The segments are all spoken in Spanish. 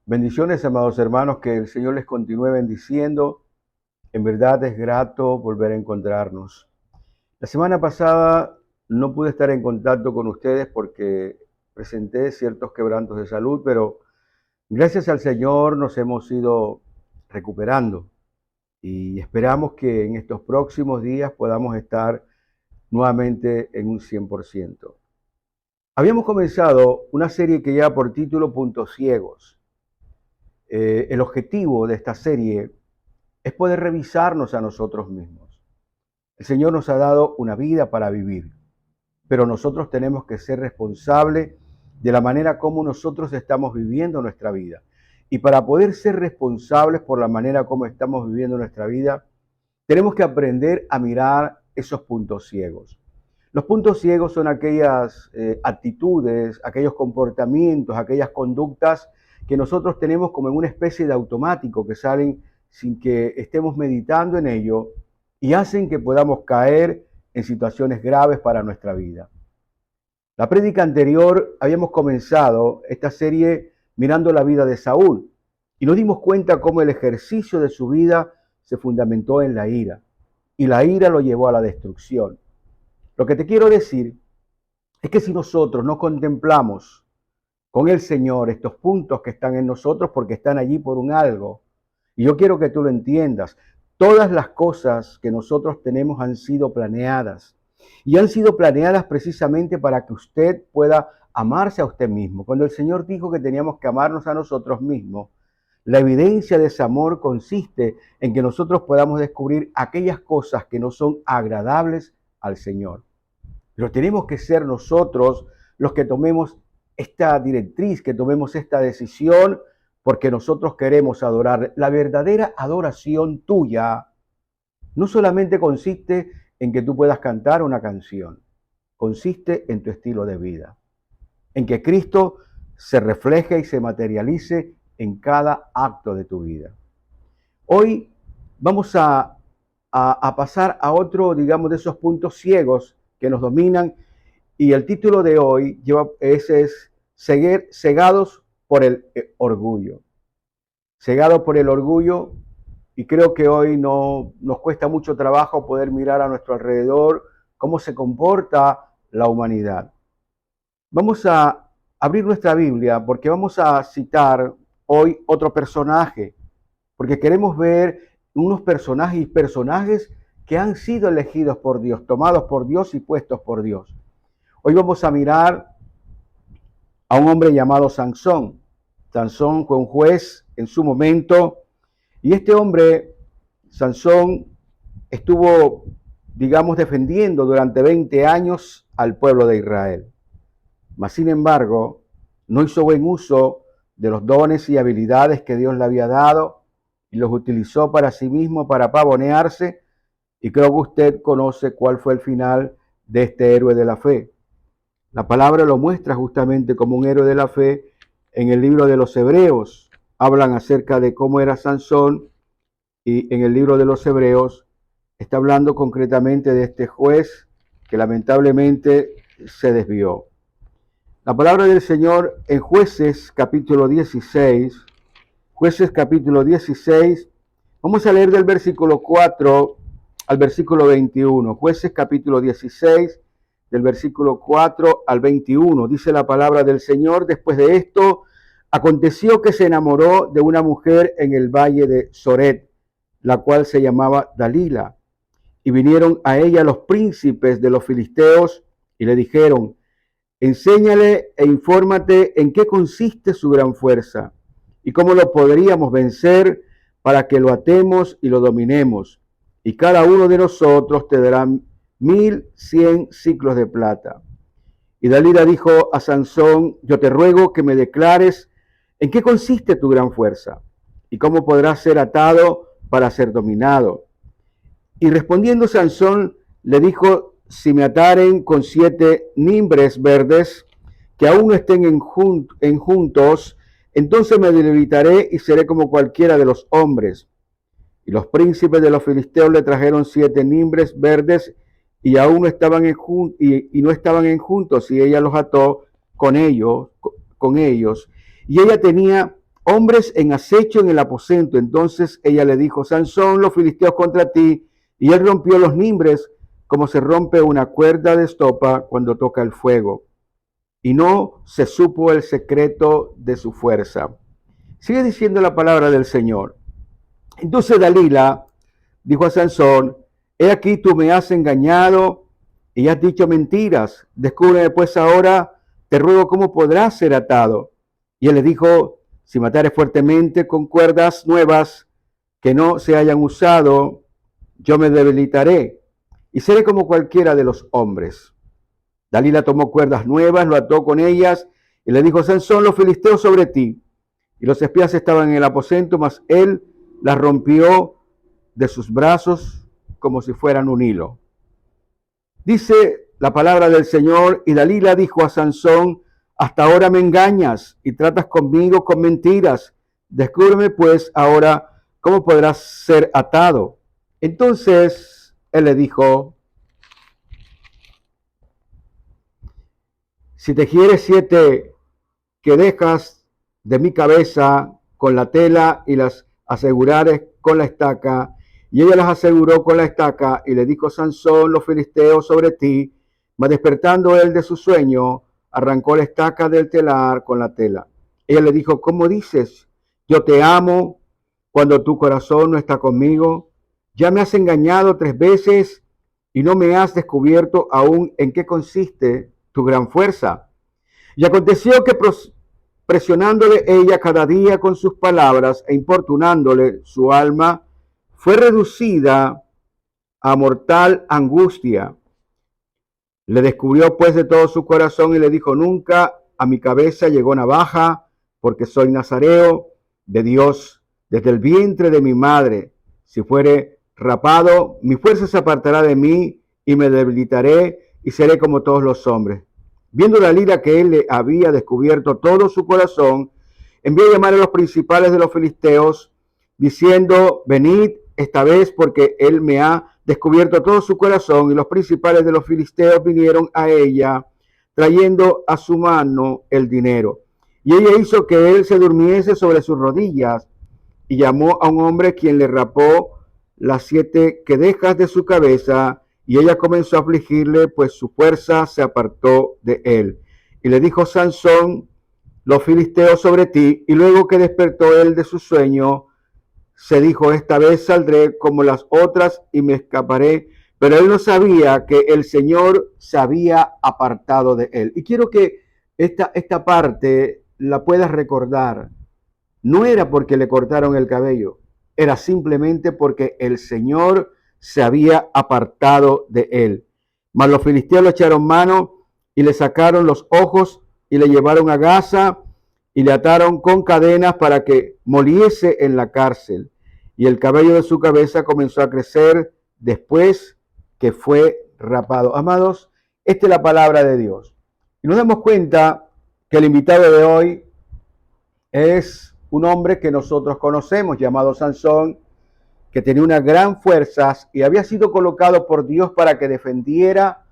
Bendiciones, amados hermanos, que el Señor les continúe bendiciendo. En verdad es grato volver a encontrarnos. La semana pasada no pude estar en contacto con ustedes porque presenté ciertos quebrantos de salud, pero gracias al Señor nos hemos ido recuperando y esperamos que en estos próximos días podamos estar nuevamente en un 100%. Habíamos comenzado una serie que lleva por título Puntos Ciegos. El objetivo de esta serie es poder revisarnos a nosotros mismos. El Señor nos ha dado una vida para vivir, pero nosotros tenemos que ser responsables de la manera como nosotros estamos viviendo nuestra vida. Y para poder ser responsables por la manera como estamos viviendo nuestra vida, tenemos que aprender a mirar esos puntos ciegos. Los puntos ciegos son aquellas actitudes, aquellos comportamientos, aquellas conductas que nosotros tenemos como en una especie de automático que salen sin que estemos meditando en ello y hacen que podamos caer en situaciones graves para nuestra vida. La prédica anterior habíamos comenzado esta serie mirando la vida de Saúl y nos dimos cuenta cómo el ejercicio de su vida se fundamentó en la ira y la ira lo llevó a la destrucción. Lo que te quiero decir es que si nosotros no contemplamos con el Señor estos puntos que están en nosotros porque están allí por un algo, y yo quiero que tú lo entiendas, todas las cosas que nosotros tenemos han sido planeadas y han sido planeadas precisamente para que usted pueda amarse a usted mismo. Cuando el Señor dijo que teníamos que amarnos a nosotros mismos, la evidencia de ese amor consiste en que nosotros podamos descubrir aquellas cosas que no son agradables al Señor. Pero tenemos que ser nosotros los que tomemos esta directriz, que tomemos esta decisión, porque nosotros queremos adorar. La verdadera adoración tuya no solamente consiste en que tú puedas cantar una canción, consiste en tu estilo de vida, en que Cristo se refleje y se materialice en cada acto de tu vida. Hoy vamos a pasar a otro, digamos, de esos puntos ciegos que nos dominan, y el título de hoy es cegados por el orgullo. Cegados por el orgullo, y creo que hoy no nos cuesta mucho trabajo poder mirar a nuestro alrededor cómo se comporta la humanidad. Vamos a abrir nuestra Biblia porque vamos a citar hoy otro personaje, porque queremos ver unos personajes que han sido elegidos por Dios, tomados por Dios y puestos por Dios. Hoy vamos a mirar a un hombre llamado Sansón. Sansón fue un juez en su momento, y este hombre, Sansón, estuvo, digamos, defendiendo durante 20 años al pueblo de Israel. Mas, sin embargo, no hizo buen uso de los dones y habilidades que Dios le había dado y los utilizó para sí mismo, para pavonearse, y creo que usted conoce cuál fue el final de este héroe de la fe. La palabra lo muestra justamente como un héroe de la fe en el libro de los Hebreos. Hablan acerca de cómo era Sansón, y en el libro de los Hebreos está hablando concretamente de este juez que lamentablemente se desvió. La palabra del Señor en Jueces capítulo 16, vamos a leer del versículo 4 al versículo 21. Jueces capítulo 16, del versículo 4 al 21. Dice la palabra del Señor: después de esto, aconteció que se enamoró de una mujer en el valle de Soret, la cual se llamaba Dalila. Y vinieron a ella los príncipes de los filisteos y le dijeron: enséñale e infórmate en qué consiste su gran fuerza y cómo lo podríamos vencer para que lo atemos y lo dominemos. Y cada uno de nosotros te dará 1100 siclos de plata. Y Dalila dijo a Sansón: yo te ruego que me declares en qué consiste tu gran fuerza y cómo podrás ser atado para ser dominado. Y respondiendo Sansón le dijo: si me ataren con 7 nimbres verdes que aún no estén en juntos, entonces me debilitaré y seré como cualquiera de los hombres. Y los príncipes de los filisteos le trajeron 7 nimbres verdes y aún no estaban no estaban en juntos, y ella los ató con ellos. Y ella tenía hombres en acecho en el aposento. Entonces ella le dijo, Sansón, los filisteos contra ti. Y él rompió los mimbres como se rompe una cuerda de estopa cuando toca el fuego. Y no se supo el secreto de su fuerza. Sigue diciendo la palabra del Señor. Entonces Dalila dijo a Sansón, he aquí tú me has engañado y has dicho mentiras. Descúbreme pues ahora, te ruego cómo podrás ser atado. Y él le dijo, si matares fuertemente con cuerdas nuevas que no se hayan usado, yo me debilitaré y seré como cualquiera de los hombres. Dalila tomó cuerdas nuevas, lo ató con ellas y le dijo, Sansón, los filisteos sobre ti. Y los espías estaban en el aposento, mas él las rompió de sus brazos como si fueran un hilo. Dice la palabra del Señor, y Dalila dijo a Sansón, hasta ahora me engañas y tratas conmigo con mentiras. Descúbreme pues ahora cómo podrás ser atado. Entonces él le dijo, si tejieres 7 quedejas de mi cabeza con la tela y las asegurares con la estaca. Y ella las aseguró con la estaca y le dijo, Sansón, los filisteos sobre ti. Mas despertando él de su sueño, arrancó la estaca del telar con la tela. Ella le dijo, ¿cómo dices? Yo te amo cuando tu corazón no está conmigo. Ya me has engañado 3 veces y no me has descubierto aún en qué consiste tu gran fuerza. Y aconteció que presionándole ella cada día con sus palabras e importunándole su alma, fue reducida a mortal angustia. Le descubrió pues de todo su corazón y le dijo, nunca a mi cabeza llegó navaja, porque soy nazareo de Dios desde el vientre de mi madre. Si fuere rapado, mi fuerza se apartará de mí y me debilitaré y seré como todos los hombres. Viendo Dalila que él le había descubierto todo su corazón, envió a llamar a los principales de los filisteos, diciendo, venid esta vez porque él me ha descubierto todo su corazón. Y los principales de los filisteos vinieron a ella, trayendo a su mano el dinero. Y ella hizo que él se durmiese sobre sus rodillas y llamó a un hombre quien le rapó las 7 quedejas de su cabeza. Y ella comenzó a afligirle, pues su fuerza se apartó de él. Y le dijo, Sansón, los filisteos sobre ti. Y luego que despertó él de su sueño, se dijo, esta vez saldré como las otras y me escaparé. Pero él no sabía que el Señor se había apartado de él. Y quiero que esta parte la puedas recordar. No era porque le cortaron el cabello, era simplemente porque el Señor se había apartado de él. Mas los filisteos le echaron mano y le sacaron los ojos y le llevaron a Gaza y le ataron con cadenas para que moliese en la cárcel. Y el cabello de su cabeza comenzó a crecer después que fue rapado. Amados, esta es la palabra de Dios. Y nos damos cuenta que el invitado de hoy es un hombre que nosotros conocemos, llamado Sansón, que tenía una gran fuerza y había sido colocado por Dios para que defendiera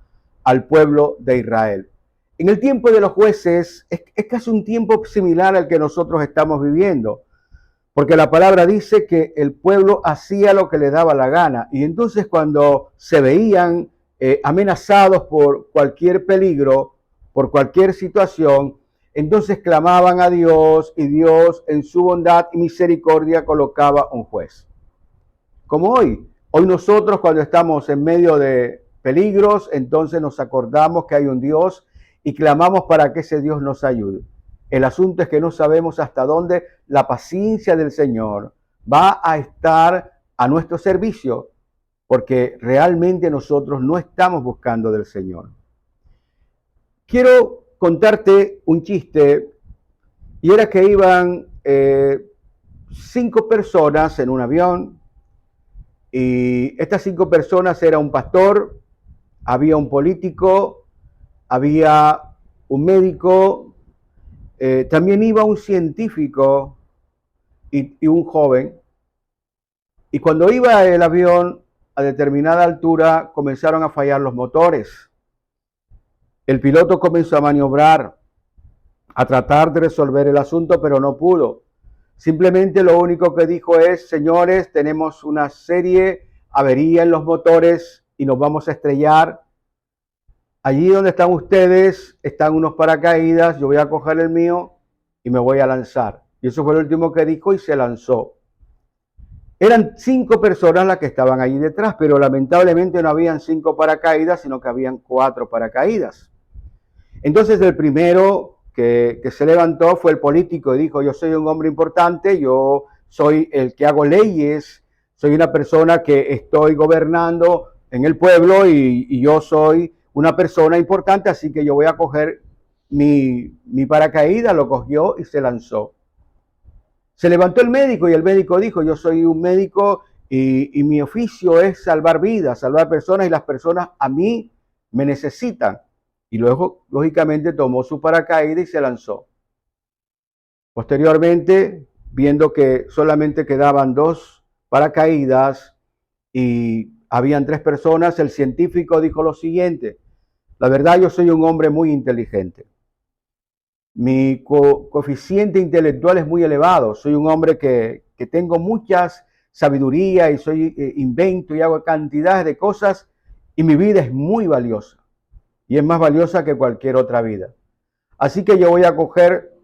al pueblo de Israel. En el tiempo de los jueces es casi un tiempo similar al que nosotros estamos viviendo, porque la palabra dice que el pueblo hacía lo que le daba la gana, y entonces cuando se veían amenazados por cualquier peligro, por cualquier situación, entonces clamaban a Dios y Dios en su bondad y misericordia colocaba un juez. Como hoy nosotros cuando estamos en medio de peligros, entonces nos acordamos que hay un Dios y clamamos para que ese Dios nos ayude. El asunto es que no sabemos hasta dónde la paciencia del Señor va a estar a nuestro servicio, porque realmente nosotros no estamos buscando del Señor. Quiero contarte un chiste, y era que iban 5 personas en un avión, y estas 5 personas era un pastor, había un político, había un médico, también iba un científico y un joven. Y cuando iba el avión a determinada altura, comenzaron a fallar los motores. El piloto comenzó a maniobrar, a tratar de resolver el asunto, pero no pudo. Simplemente lo único que dijo es, señores, tenemos una serie avería en los motores y nos vamos a estrellar. Allí donde están ustedes están unos paracaídas, yo voy a coger el mío y me voy a lanzar. Y eso fue lo último que dijo y se lanzó. Eran 5 personas las que estaban allí detrás, pero lamentablemente no habían 5 paracaídas, sino que habían 4 paracaídas. Entonces el primero que se levantó fue el político y dijo, yo soy un hombre importante, yo soy el que hago leyes, soy una persona que estoy gobernando en el pueblo y yo soy una persona importante, así que yo voy a coger mi paracaídas, lo cogió y se lanzó. Se levantó el médico y el médico dijo, yo soy un médico y mi oficio es salvar vidas, salvar personas y las personas a mí me necesitan. Y luego, lógicamente, tomó su paracaídas y se lanzó. Posteriormente, viendo que solamente quedaban 2 paracaídas y habían 3 personas, el científico dijo lo siguiente, la verdad yo soy un hombre muy inteligente. Mi coeficiente intelectual es muy elevado. Soy un hombre que tengo muchas sabiduría y soy invento y hago cantidades de cosas y mi vida es muy valiosa. Y es más valiosa que cualquier otra vida. Así que yo voy a coger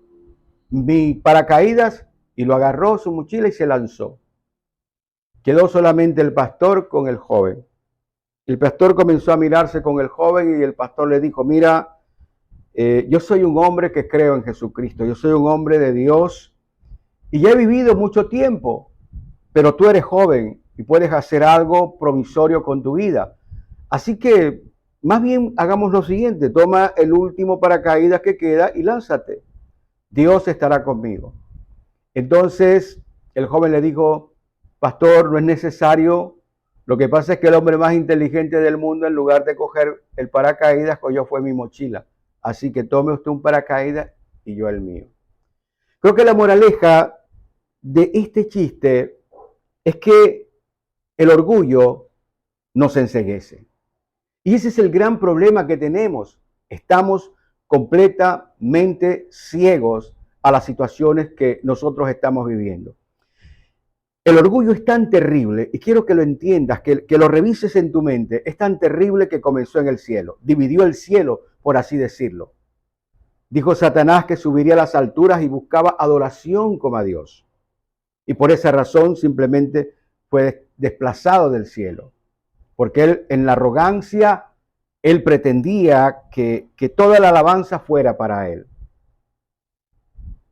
mi paracaídas y lo agarró su mochila y se lanzó. Quedó solamente el pastor con el joven. El pastor comenzó a mirarse con el joven y el pastor le dijo, mira, yo soy un hombre que creo en Jesucristo, yo soy un hombre de Dios y ya he vivido mucho tiempo, pero tú eres joven y puedes hacer algo provisorio con tu vida. Así que más bien hagamos lo siguiente, toma el último paracaídas que queda y lánzate. Dios estará conmigo. Entonces el joven le dijo, pastor, no es necesario. Lo que pasa es que el hombre más inteligente del mundo, en lugar de coger el paracaídas, cogió fue mi mochila. Así que tome usted un paracaídas y yo el mío. Creo que la moraleja de este chiste es que el orgullo nos enceguece. Y ese es el gran problema que tenemos. Estamos completamente ciegos a las situaciones que nosotros estamos viviendo. El orgullo es tan terrible, y quiero que lo entiendas, que lo revises en tu mente, es tan terrible que comenzó en el cielo, dividió el cielo, por así decirlo. Dijo Satanás que subiría a las alturas y buscaba adoración como a Dios. Y por esa razón simplemente fue desplazado del cielo. Porque él, en la arrogancia, él pretendía que toda la alabanza fuera para él.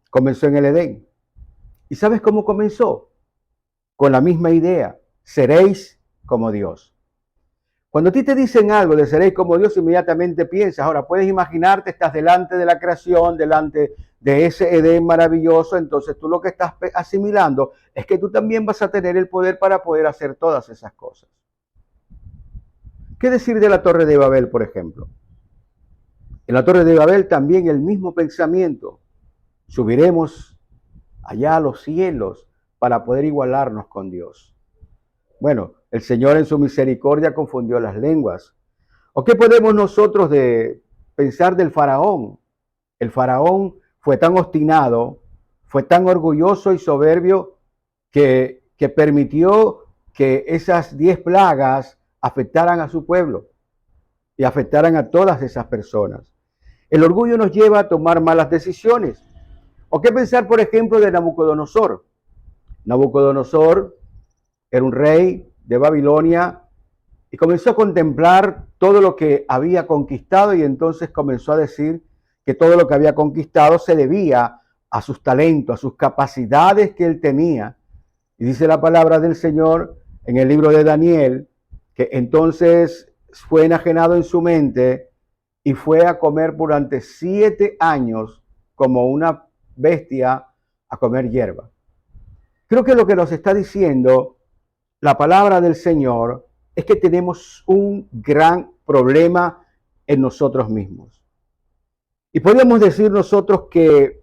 Comenzó en el Edén. ¿Y sabes cómo comenzó? Con la misma idea, seréis como Dios. Cuando a ti te dicen algo de seréis como Dios, inmediatamente piensas, ahora puedes imaginarte, estás delante de la creación, delante de ese Edén maravilloso, entonces tú lo que estás asimilando es que tú también vas a tener el poder para poder hacer todas esas cosas. ¿Qué decir de la Torre de Babel, por ejemplo? En la Torre de Babel también el mismo pensamiento. Subiremos allá a los cielos para poder igualarnos con Dios. Bueno, el Señor en su misericordia confundió las lenguas. ¿O qué podemos nosotros pensar del faraón? El faraón fue tan obstinado, fue tan orgulloso y soberbio que permitió que esas 10 plagas afectaran a su pueblo y afectaran a todas esas personas. El orgullo nos lleva a tomar malas decisiones. ¿O qué pensar, por ejemplo, de Nabucodonosor? Nabucodonosor era un rey de Babilonia y comenzó a contemplar todo lo que había conquistado y entonces comenzó a decir que todo lo que había conquistado se debía a sus talentos, a sus capacidades que él tenía. Y dice la palabra del Señor en el libro de Daniel que entonces fue enajenado en su mente y fue a comer durante 7 años como una bestia a comer hierba. Creo que lo que nos está diciendo la palabra del Señor es que tenemos un gran problema en nosotros mismos. Y podemos decir nosotros que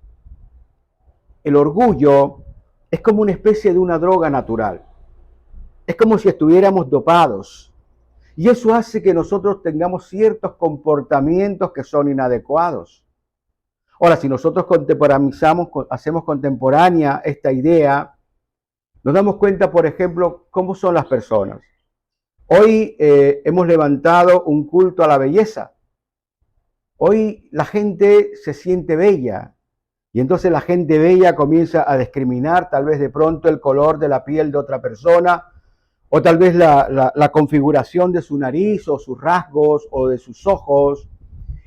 el orgullo es como una especie de una droga natural. Es como si estuviéramos dopados. Y eso hace que nosotros tengamos ciertos comportamientos que son inadecuados. Ahora, si nosotros contemporaneizamos, hacemos contemporánea esta idea, nos damos cuenta, por ejemplo, cómo son las personas. Hoy hemos levantado un culto a la belleza. Hoy la gente se siente bella y entonces la gente bella comienza a discriminar tal vez de pronto el color de la piel de otra persona o tal vez la configuración de su nariz o sus rasgos o de sus ojos.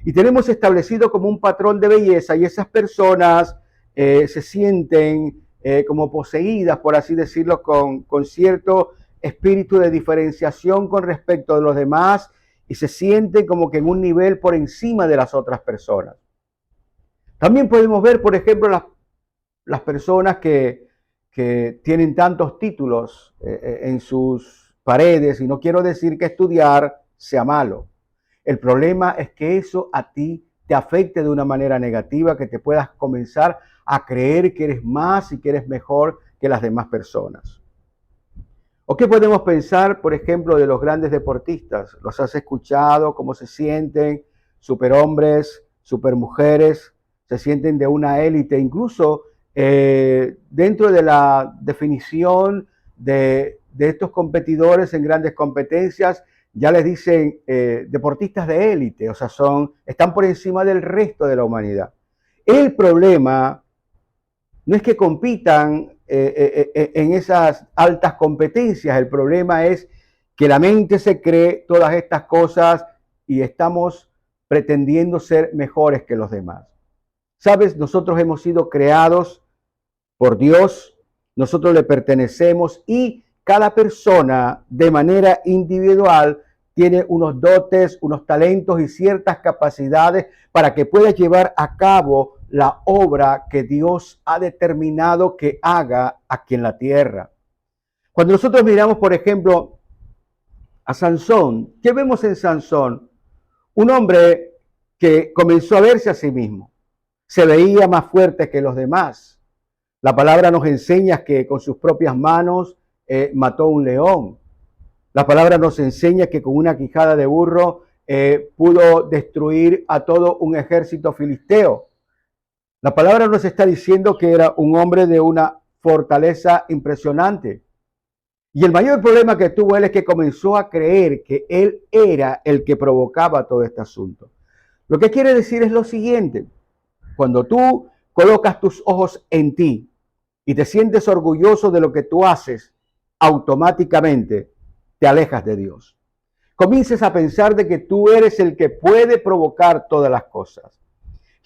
Y tenemos establecido como un patrón de belleza y esas personas se sienten como poseídas, por así decirlo, con cierto espíritu de diferenciación con respecto de los demás y se sienten como que en un nivel por encima de las otras personas. También podemos ver, por ejemplo, las personas que tienen tantos títulos en sus paredes, y no quiero decir que estudiar sea malo. El problema es que eso a ti te afecte de una manera negativa, que te puedas comenzar a creer que eres más y que eres mejor que las demás personas. ¿O qué podemos pensar, por ejemplo, de los grandes deportistas? ¿Los has escuchado? ¿Cómo se sienten? Superhombres, supermujeres, se sienten de una élite. Incluso dentro de la definición de estos competidores en grandes competencias, ya les dicen deportistas de élite, o sea, están por encima del resto de la humanidad. El problema no es que compitan en esas altas competencias, el problema es que la mente se cree todas estas cosas y estamos pretendiendo ser mejores que los demás. Sabes, nosotros hemos sido creados por Dios, nosotros le pertenecemos y cada persona de manera individual tiene unos dotes, unos talentos y ciertas capacidades para que pueda llevar a cabo la obra que Dios ha determinado que haga aquí en la tierra. Cuando nosotros miramos, por ejemplo, a Sansón, ¿qué vemos en Sansón? Un hombre que comenzó a verse a sí mismo, se veía más fuerte que los demás. La palabra nos enseña que con sus propias manos mató un león. La palabra nos enseña que con una quijada de burro pudo destruir a todo un ejército filisteo. La palabra nos está diciendo que era un hombre de una fortaleza impresionante. Y el mayor problema que tuvo él es que comenzó a creer que él era el que provocaba todo este asunto. Lo que quiere decir es lo siguiente: cuando tú colocas tus ojos en ti y te sientes orgulloso de lo que tú haces, automáticamente te alejas de Dios. Comiences a pensar de que tú eres el que puede provocar todas las cosas.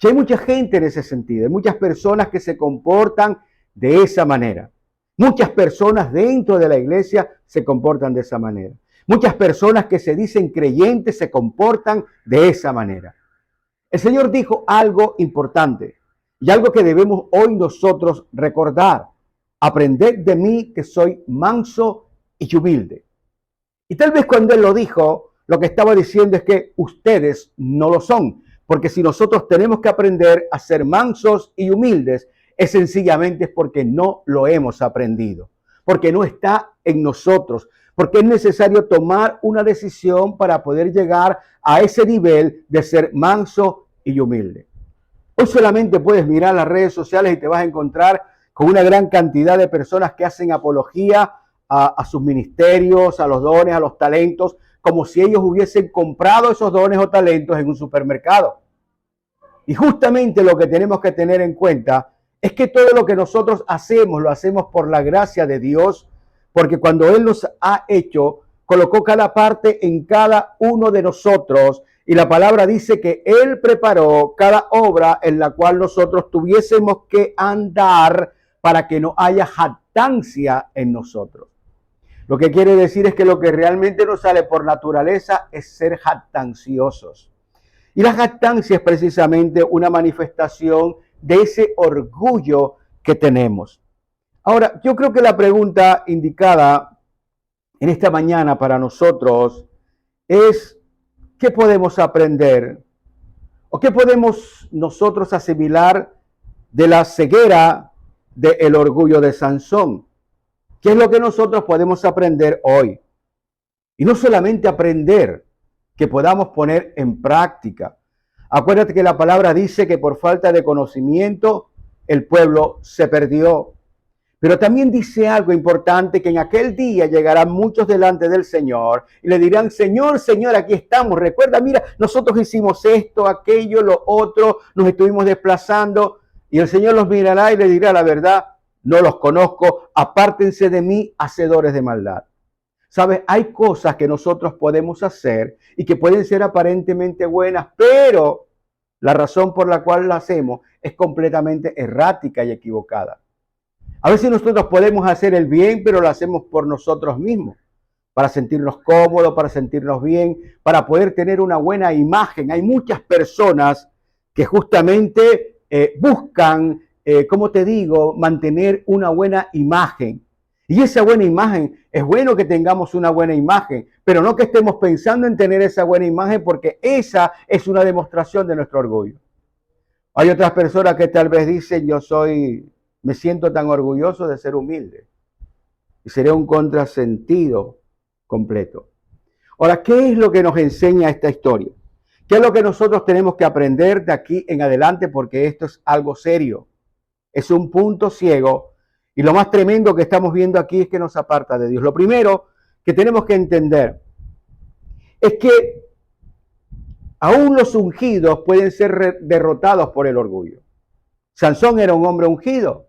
Y hay mucha gente en ese sentido, hay muchas personas que se comportan de esa manera. Muchas personas dentro de la iglesia se comportan de esa manera. Muchas personas que se dicen creyentes se comportan de esa manera. El Señor dijo algo importante y algo que debemos hoy nosotros recordar. Aprended de mí que soy manso y humilde. Y tal vez cuando Él lo dijo, lo que estaba diciendo es que ustedes no lo son. Porque si nosotros tenemos que aprender a ser mansos y humildes, es sencillamente porque no lo hemos aprendido. Porque no está en nosotros. Porque es necesario tomar una decisión para poder llegar a ese nivel de ser manso y humilde. Hoy solamente puedes mirar las redes sociales y te vas a encontrar con una gran cantidad de personas que hacen apología a sus ministerios, a los dones, a los talentos, como si ellos hubiesen comprado esos dones o talentos en un supermercado. Y justamente lo que tenemos que tener en cuenta es que todo lo que nosotros hacemos, lo hacemos por la gracia de Dios, porque cuando Él nos ha hecho, colocó cada parte en cada uno de nosotros, y la palabra dice que Él preparó cada obra en la cual nosotros tuviésemos que andar para que no haya jactancia en nosotros. Lo que quiere decir es que lo que realmente nos sale por naturaleza es ser jactanciosos. Y la jactancia es precisamente una manifestación de ese orgullo que tenemos. Ahora, yo creo que la pregunta indicada en esta mañana para nosotros es: ¿qué podemos aprender? ¿O qué podemos nosotros asimilar de la ceguera del orgullo de Sansón? ¿Qué es lo que nosotros podemos aprender hoy? Y no solamente aprender, que podamos poner en práctica. Acuérdate que la palabra dice que por falta de conocimiento el pueblo se perdió. Pero también dice algo importante, que en aquel día llegarán muchos delante del Señor y le dirán, Señor, Señor, aquí estamos. Recuerda, mira, nosotros hicimos esto, aquello, lo otro, nos estuvimos desplazando. Y el Señor los mirará y le dirá la verdad, no los conozco, apártense de mí, hacedores de maldad. ¿Sabes? Hay cosas que nosotros podemos hacer y que pueden ser aparentemente buenas, pero la razón por la cual las hacemos es completamente errática y equivocada. A veces nosotros podemos hacer el bien, pero lo hacemos por nosotros mismos, para sentirnos cómodos, para sentirnos bien, para poder tener una buena imagen. Hay muchas personas que justamente buscan, como te digo, mantener una buena imagen. Y esa buena imagen, es bueno que tengamos una buena imagen, pero no que estemos pensando en tener esa buena imagen, porque esa es una demostración de nuestro orgullo. Hay otras personas que tal vez dicen, me siento tan orgulloso de ser humilde. Y sería un contrasentido completo. Ahora, ¿qué es lo que nos enseña esta historia? ¿Qué es lo que nosotros tenemos que aprender de aquí en adelante? Porque esto es algo serio. Es un punto ciego. Y lo más tremendo que estamos viendo aquí es que nos aparta de Dios. Lo primero que tenemos que entender es que aún los ungidos pueden ser derrotados por el orgullo. Sansón era un hombre ungido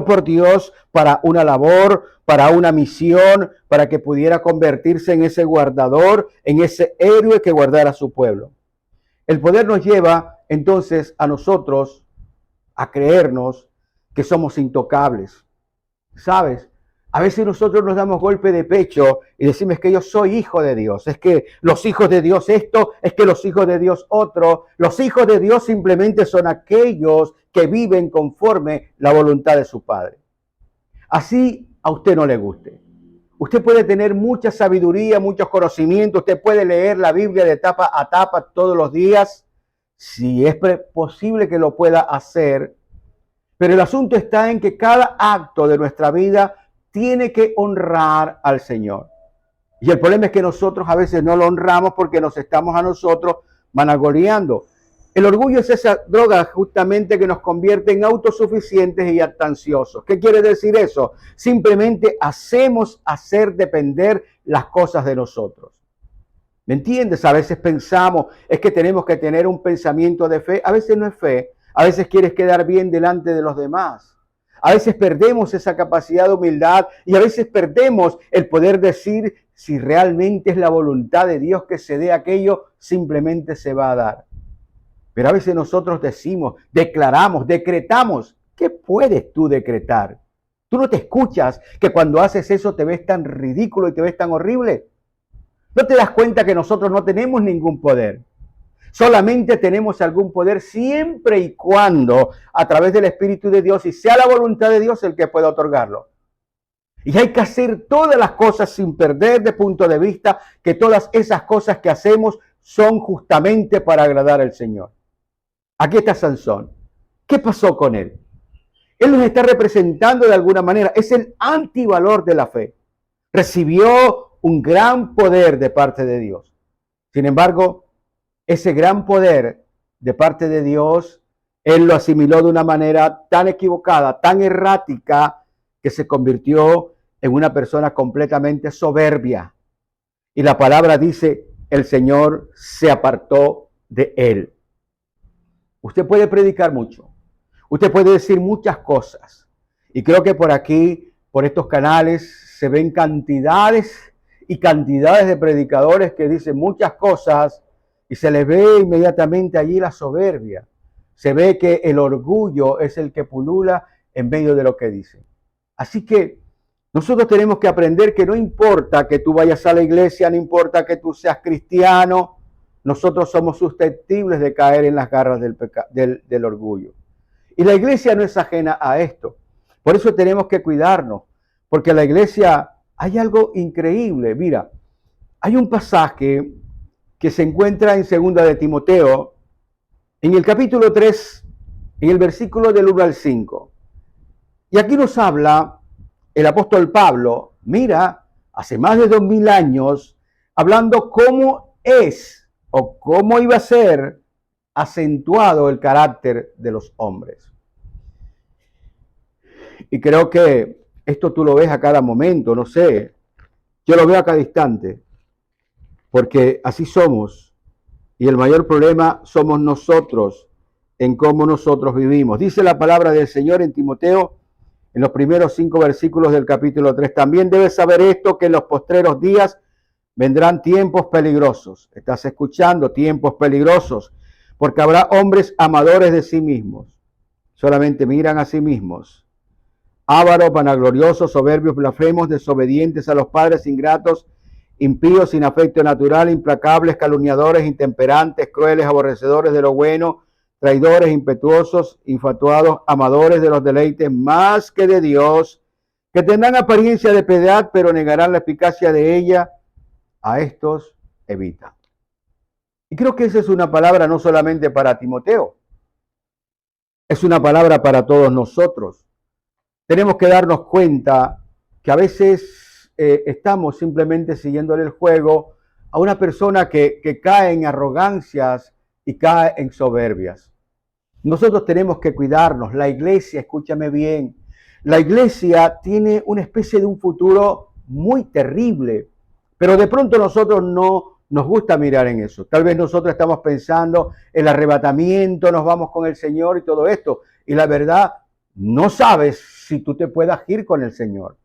por Dios para una labor, para una misión, para que pudiera convertirse en ese guardador, en ese héroe que guardara a su pueblo. El poder nos lleva entonces a nosotros a creernos que somos intocables. ¿Sabes? A veces nosotros nos damos golpe de pecho y decimos que yo soy hijo de Dios. Es que los hijos de Dios esto, es que los hijos de Dios otro. Los hijos de Dios simplemente son aquellos que viven conforme la voluntad de su Padre. Así a usted no le guste. Usted puede tener mucha sabiduría, muchos conocimientos. Usted puede leer la Biblia de tapa a tapa todos los días. Si es posible que lo pueda hacer. Pero el asunto está en que cada acto de nuestra vida tiene que honrar al Señor. Y el problema es que nosotros a veces no lo honramos porque nos estamos a nosotros vanagloriando. El orgullo es esa droga justamente que nos convierte en autosuficientes y jactanciosos. ¿Qué quiere decir eso? Simplemente hacemos hacer depender las cosas de nosotros. ¿Me entiendes? A veces pensamos, es que tenemos que tener un pensamiento de fe. A veces no es fe. A veces quieres quedar bien delante de los demás. A veces perdemos esa capacidad de humildad y a veces perdemos el poder decir si realmente es la voluntad de Dios que se dé aquello, simplemente se va a dar. Pero a veces nosotros decimos, declaramos, decretamos. ¿Qué puedes tú decretar? ¿Tú no te escuchas que cuando haces eso te ves tan ridículo y te ves tan horrible? ¿No te das cuenta que nosotros no tenemos ningún poder? Solamente tenemos algún poder siempre y cuando a través del Espíritu de Dios y sea la voluntad de Dios el que pueda otorgarlo. Y hay que hacer todas las cosas sin perder de punto de vista que todas esas cosas que hacemos son justamente para agradar al Señor. Aquí está Sansón. ¿Qué pasó con él? Él nos está representando de alguna manera. Es el antivalor de la fe. Recibió un gran poder de parte de Dios. Sin embargo, ese gran poder de parte de Dios, él lo asimiló de una manera tan equivocada, tan errática, que se convirtió en una persona completamente soberbia. Y la palabra dice, el Señor se apartó de él. Usted puede predicar mucho. Usted puede decir muchas cosas. Y creo que por aquí, por estos canales, se ven cantidades y cantidades de predicadores que dicen muchas cosas y se les ve inmediatamente allí la soberbia. Se ve que el orgullo es el que pulula en medio de lo que dicen. Así que nosotros tenemos que aprender que no importa que tú vayas a la iglesia, no importa que tú seas cristiano, nosotros somos susceptibles de caer en las garras del orgullo. Y la iglesia no es ajena a esto. Por eso tenemos que cuidarnos, porque la iglesia hay algo increíble. Mira, hay un pasaje que se encuentra en 2 de Timoteo, en el capítulo 3, en el versículo del 1 al 5. Y aquí nos habla el apóstol Pablo, mira, hace más de 2000 años, hablando cómo es o cómo iba a ser acentuado el carácter de los hombres. Y creo que esto tú lo ves a cada momento, no sé, yo lo veo a cada instante, porque así somos. Y el mayor problema somos nosotros en cómo nosotros vivimos. Dice la palabra del Señor en Timoteo, en los primeros 5 versículos del capítulo 3. También debes saber esto, que en los postreros días vendrán tiempos peligrosos. Estás escuchando, tiempos peligrosos, porque habrá hombres amadores de sí mismos. Solamente miran a sí mismos. Ávaros, vanagloriosos, soberbios, blasfemos, desobedientes a los padres, ingratos, impíos, sin afecto natural, implacables, calumniadores, intemperantes, crueles, aborrecedores de lo bueno, traidores, impetuosos, infatuados, amadores de los deleites más que de Dios, que tendrán apariencia de piedad, pero negarán la eficacia de ella. A estos evita. Y creo que esa es una palabra no solamente para Timoteo, es una palabra para todos nosotros. Tenemos que darnos cuenta que a veces estamos simplemente siguiéndole el juego a una persona que cae en arrogancias y cae en soberbias. Nosotros tenemos que cuidarnos. La iglesia, escúchame bien, la iglesia tiene una especie de un futuro muy terrible, pero de pronto nosotros no nos gusta mirar en eso. Tal vez nosotros estamos pensando en el arrebatamiento, nos vamos con el Señor y todo esto. Y la verdad, no sabes si tú te puedas ir con el Señor.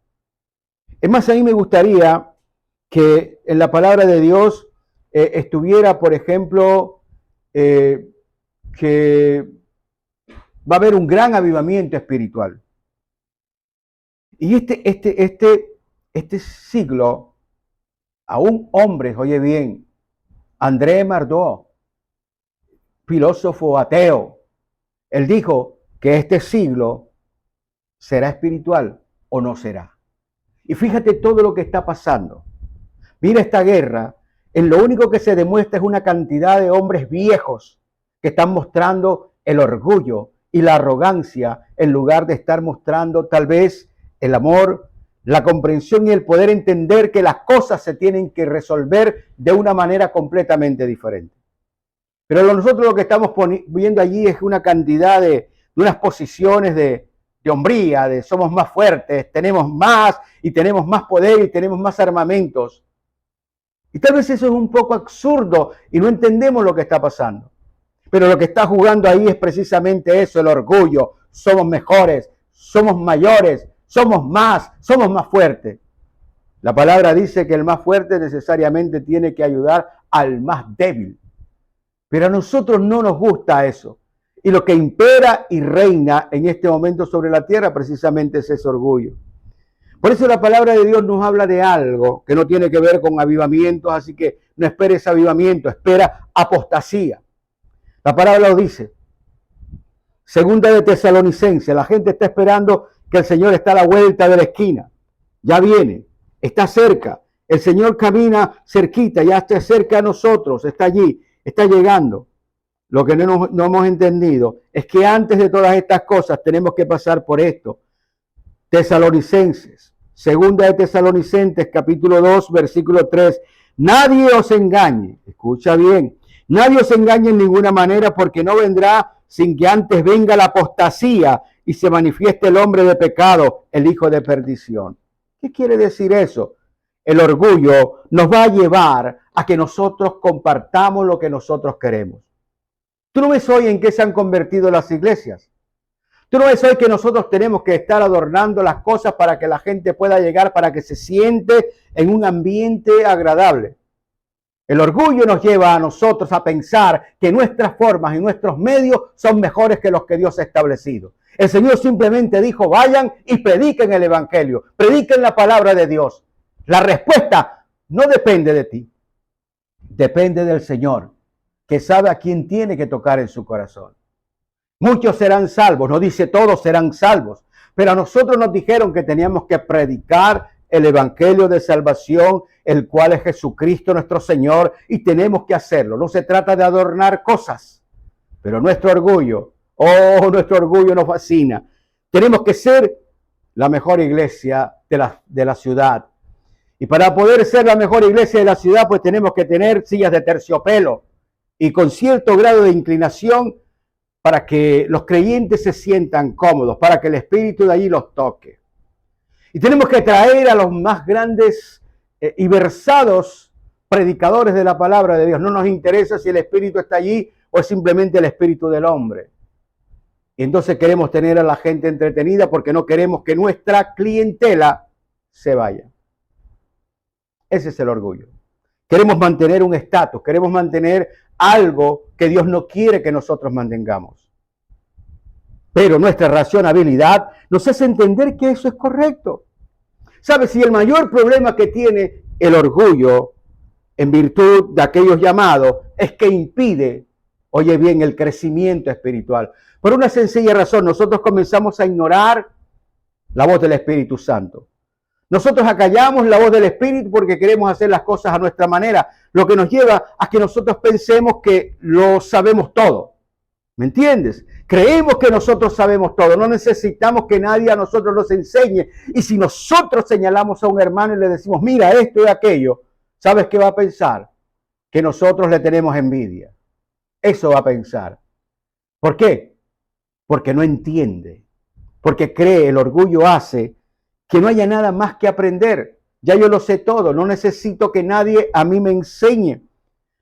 Es más, a mí me gustaría que en la palabra de Dios estuviera, por ejemplo, que va a haber un gran avivamiento espiritual. Y este siglo, aún hombres, oye bien, André Mardó, filósofo ateo, él dijo que este siglo será espiritual o no será. Y fíjate todo lo que está pasando. Mira esta guerra, en lo único que se demuestra es una cantidad de hombres viejos que están mostrando el orgullo y la arrogancia en lugar de estar mostrando tal vez el amor, la comprensión y el poder entender que las cosas se tienen que resolver de una manera completamente diferente. Pero nosotros lo que estamos viendo allí es una cantidad de unas posiciones de hombría, de somos más fuertes, tenemos más y tenemos más poder y tenemos más armamentos. Y tal vez eso es un poco absurdo y no entendemos lo que está pasando. Pero lo que está jugando ahí es precisamente eso, el orgullo. Somos mejores, somos mayores, somos más fuertes. La palabra dice que el más fuerte necesariamente tiene que ayudar al más débil. Pero a nosotros no nos gusta eso. Y lo que impera y reina en este momento sobre la tierra precisamente es ese orgullo. Por eso la palabra de Dios nos habla de algo que no tiene que ver con avivamientos, así que no esperes avivamiento, espera apostasía. La palabra lo dice. Segunda de Tesalonicenses, la gente está esperando que el Señor está a la vuelta de la esquina. Ya viene, está cerca. El Señor camina cerquita, ya está cerca a nosotros, está allí, está llegando. Lo que no hemos entendido es que antes de todas estas cosas tenemos que pasar por esto. Tesalonicenses, segunda de Tesalonicenses, capítulo 2, versículo 3. Nadie os engañe, escucha bien, nadie os engañe en ninguna manera, porque no vendrá sin que antes venga la apostasía y se manifieste el hombre de pecado, el hijo de perdición. ¿Qué quiere decir eso? El orgullo nos va a llevar a que nosotros compartamos lo que nosotros queremos. ¿Tú no ves hoy en qué se han convertido las iglesias? ¿Tú no ves hoy que nosotros tenemos que estar adornando las cosas para que la gente pueda llegar, para que se siente en un ambiente agradable? El orgullo nos lleva a nosotros a pensar que nuestras formas y nuestros medios son mejores que los que Dios ha establecido. El Señor simplemente dijo, vayan y prediquen el evangelio, prediquen la palabra de Dios. La respuesta no depende de ti, depende del Señor, que sabe a quién tiene que tocar en su corazón. Muchos serán salvos, no dice todos serán salvos, pero a nosotros nos dijeron que teníamos que predicar el evangelio de salvación, el cual es Jesucristo nuestro Señor, y tenemos que hacerlo. No se trata de adornar cosas, pero nuestro orgullo nos fascina. Tenemos que ser la mejor iglesia de la ciudad. Y para poder ser la mejor iglesia de la ciudad, pues tenemos que tener sillas de terciopelo. y con cierto grado de inclinación para que los creyentes se sientan cómodos, para que el Espíritu de allí los toque. Y tenemos que traer a los más grandes y versados predicadores de la palabra de Dios. No nos interesa si el Espíritu está allí o es simplemente el Espíritu del hombre. Y entonces queremos tener a la gente entretenida porque no queremos que nuestra clientela se vaya. Ese es el orgullo. Queremos mantener un estatus, queremos mantener algo que Dios no quiere que nosotros mantengamos. Pero nuestra racionalidad nos hace entender que eso es correcto. ¿Sabes? Si el mayor problema que tiene el orgullo, en virtud de aquellos llamados, es que impide, oye bien, el crecimiento espiritual. Por una sencilla razón, nosotros comenzamos a ignorar la voz del Espíritu Santo. Nosotros acallamos la voz del Espíritu porque queremos hacer las cosas a nuestra manera, lo que nos lleva a que nosotros pensemos que lo sabemos todo. ¿Me entiendes? Creemos que nosotros sabemos todo, no necesitamos que nadie a nosotros nos enseñe. Y si nosotros señalamos a un hermano y le decimos, mira esto y aquello, ¿sabes qué va a pensar? Que nosotros le tenemos envidia. Eso va a pensar. ¿Por qué? Porque no entiende, porque cree, el orgullo hace que no haya nada más que aprender. Ya yo lo sé todo, no necesito que nadie a mí me enseñe.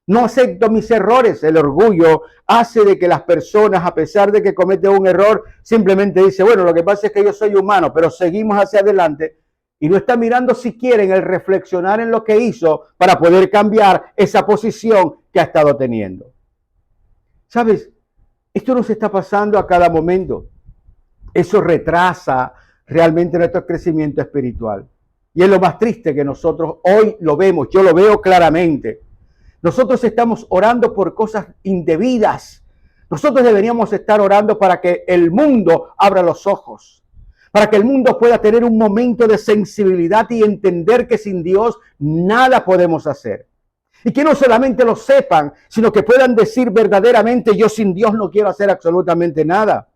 No acepto mis errores. El orgullo hace de que las personas, a pesar de que cometen un error, simplemente dice, bueno, lo que pasa es que yo soy humano, pero seguimos hacia adelante y no está mirando siquiera en el reflexionar en lo que hizo para poder cambiar esa posición que ha estado teniendo. ¿Sabes? Esto nos está pasando a cada momento. Eso retrasa realmente nuestro crecimiento espiritual. Y es lo más triste que nosotros hoy lo vemos, yo lo veo claramente. Nosotros estamos orando por cosas indebidas. Nosotros deberíamos estar orando para que el mundo abra los ojos, para que el mundo pueda tener un momento de sensibilidad y entender que sin Dios nada podemos hacer. Y que no solamente lo sepan, sino que puedan decir verdaderamente, yo sin Dios no quiero hacer absolutamente nada.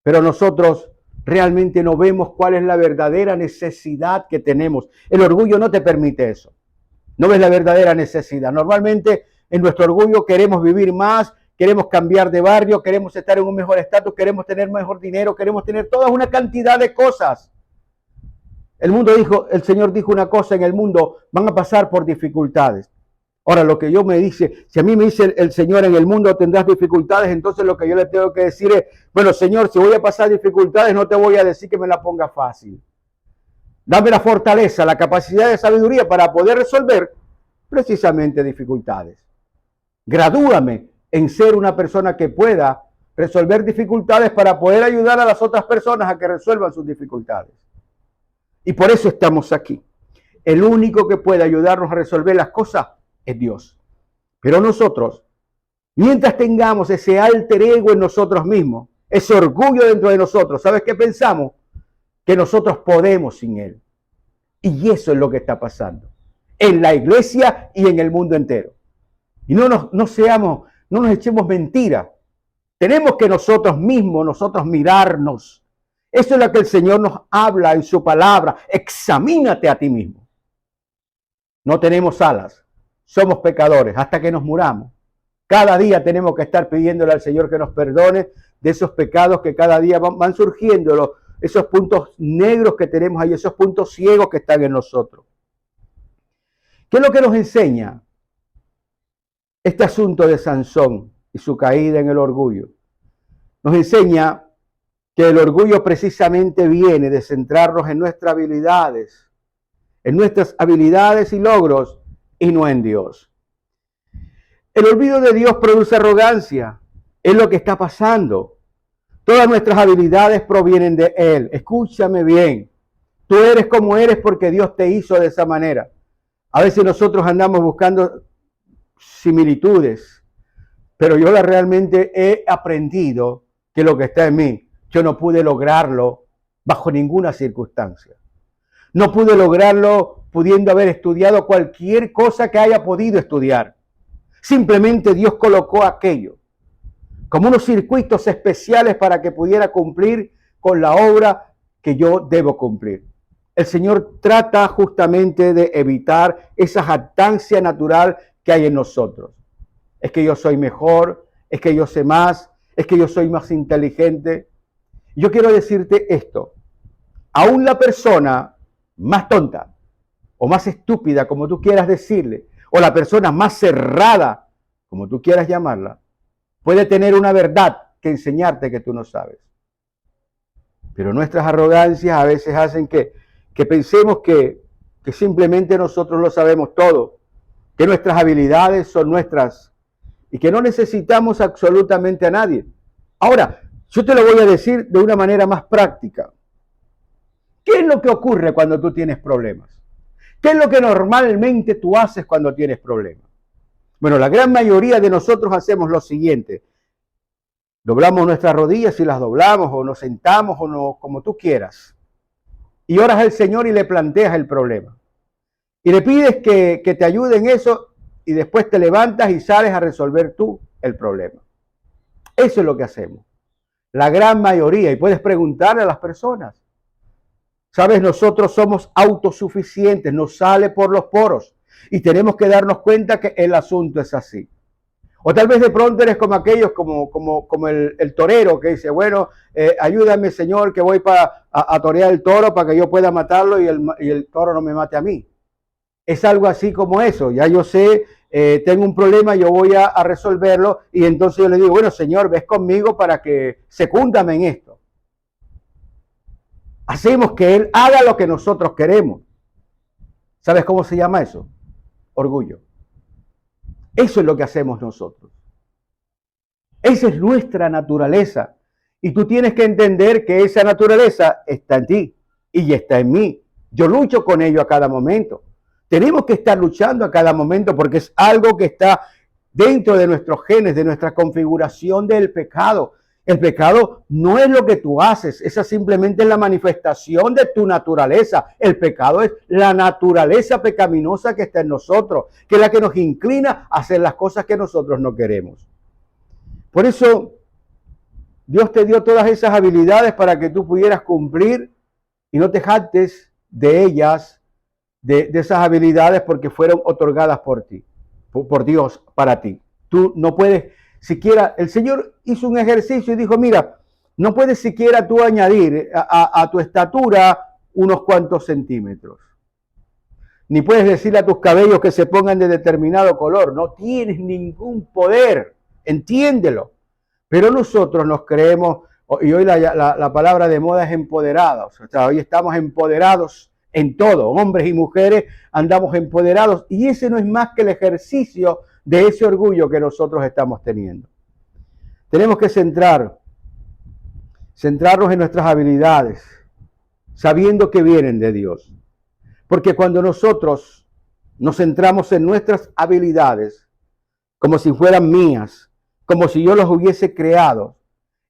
Pero nosotros realmente no vemos cuál es la verdadera necesidad que tenemos. El orgullo no te permite eso. No ves la verdadera necesidad. Normalmente en nuestro orgullo queremos vivir más, queremos cambiar de barrio, queremos estar en un mejor estatus, queremos tener mejor dinero, queremos tener toda una cantidad de cosas. El Señor dijo una cosa, en el mundo van a pasar por dificultades. Ahora, lo que yo me dice, si a mí me dice el Señor, en el mundo tendrás dificultades, entonces lo que yo le tengo que decir es, bueno, Señor, si voy a pasar dificultades, no te voy a decir que me la ponga fácil. Dame la fortaleza, la capacidad de sabiduría para poder resolver precisamente dificultades. Gradúame en ser una persona que pueda resolver dificultades para poder ayudar a las otras personas a que resuelvan sus dificultades. Y por eso estamos aquí. El único que puede ayudarnos a resolver las cosas es Dios. Pero nosotros, mientras tengamos ese alter ego en nosotros mismos, ese orgullo dentro de nosotros, ¿sabes qué pensamos? Que nosotros podemos sin Él. Y eso es lo que está pasando en la iglesia y en el mundo entero. Y no nos echemos mentiras. Tenemos que nosotros mirarnos. Eso es lo que el Señor nos habla en su palabra. Examínate a ti mismo. No tenemos alas. Somos pecadores hasta que nos muramos. Cada día tenemos que estar pidiéndole al Señor que nos perdone de esos pecados que cada día van surgiendo, esos puntos negros que tenemos ahí, esos puntos ciegos que están en nosotros. ¿Qué es lo que nos enseña este asunto de Sansón y su caída en el orgullo? Nos enseña que el orgullo precisamente viene de centrarnos en nuestras habilidades y logros y no en Dios. El olvido de Dios produce arrogancia. Es lo que está pasando. Todas nuestras habilidades provienen de Él. Escúchame bien. Tú eres como eres porque Dios te hizo de esa manera. A veces nosotros andamos buscando similitudes, pero yo realmente he aprendido que lo que está en mí, yo no pude lograrlo bajo ninguna circunstancia. No pude lograrlo pudiendo haber estudiado cualquier cosa que haya podido estudiar. Simplemente Dios colocó aquello como unos circuitos especiales para que pudiera cumplir con la obra que yo debo cumplir. El Señor trata justamente de evitar esa jactancia natural que hay en nosotros. es que yo soy mejor, es que yo sé más, es que yo soy más inteligente. Yo quiero decirte esto, aún la persona más tonta o más estúpida, como tú quieras decirle, o la persona más cerrada, como tú quieras llamarla, puede tener una verdad que enseñarte que tú no sabes. Pero nuestras arrogancias a veces hacen que pensemos que simplemente nosotros lo sabemos todo, que nuestras habilidades son nuestras y que no necesitamos absolutamente a nadie. Ahora, yo te lo voy a decir de una manera más práctica. ¿Qué es lo que ocurre cuando tú tienes problemas? ¿Qué es lo que normalmente tú haces cuando tienes problemas? Bueno, la gran mayoría de nosotros hacemos lo siguiente. Doblamos nuestras rodillas y las doblamos, o nos sentamos, o no, como tú quieras. Y oras al Señor y le planteas el problema. Y le pides que te ayude en eso, y después te levantas y sales a resolver tú el problema. Eso es lo que hacemos. La gran mayoría, y puedes preguntarle a las personas. Sabes, nosotros somos autosuficientes, nos sale por los poros. Y tenemos que darnos cuenta que el asunto es así. O tal vez de pronto eres como aquellos, como el torero que dice, bueno, ayúdame Señor que voy a torear el toro para que yo pueda matarlo y el toro no me mate a mí. Es algo así como eso, ya yo sé, tengo un problema, yo voy a resolverlo y entonces yo le digo, bueno Señor, ves conmigo para que secúndame en esto. Hacemos que Él haga lo que nosotros queremos. ¿Sabes cómo se llama eso? Orgullo. Eso es lo que hacemos nosotros. Esa es nuestra naturaleza. Y tú tienes que entender que esa naturaleza está en ti y está en mí. Yo lucho con ello a cada momento. Tenemos que estar luchando a cada momento porque es algo que está dentro de nuestros genes, de nuestra configuración del pecado. El pecado no es lo que tú haces, esa simplemente es la manifestación de tu naturaleza. El pecado es la naturaleza pecaminosa que está en nosotros, que es la que nos inclina a hacer las cosas que nosotros no queremos. Por eso, Dios te dio todas esas habilidades para que tú pudieras cumplir y no te jactes de ellas, de esas habilidades porque fueron otorgadas por ti, por Dios para ti. Tú no puedes siquiera, el Señor hizo un ejercicio y dijo, mira, no puedes siquiera tú añadir a tu estatura unos cuantos centímetros. Ni puedes decirle a tus cabellos que se pongan de determinado color. No tienes ningún poder, entiéndelo. Pero nosotros nos creemos, y hoy la palabra de moda es empoderados. O sea, hoy estamos empoderados en todo, hombres y mujeres andamos empoderados. Y ese no es más que el ejercicio de ese orgullo que nosotros estamos teniendo. Tenemos que centrarnos en nuestras habilidades, sabiendo que vienen de Dios. Porque cuando nosotros nos centramos en nuestras habilidades, como si fueran mías, como si yo los hubiese creado,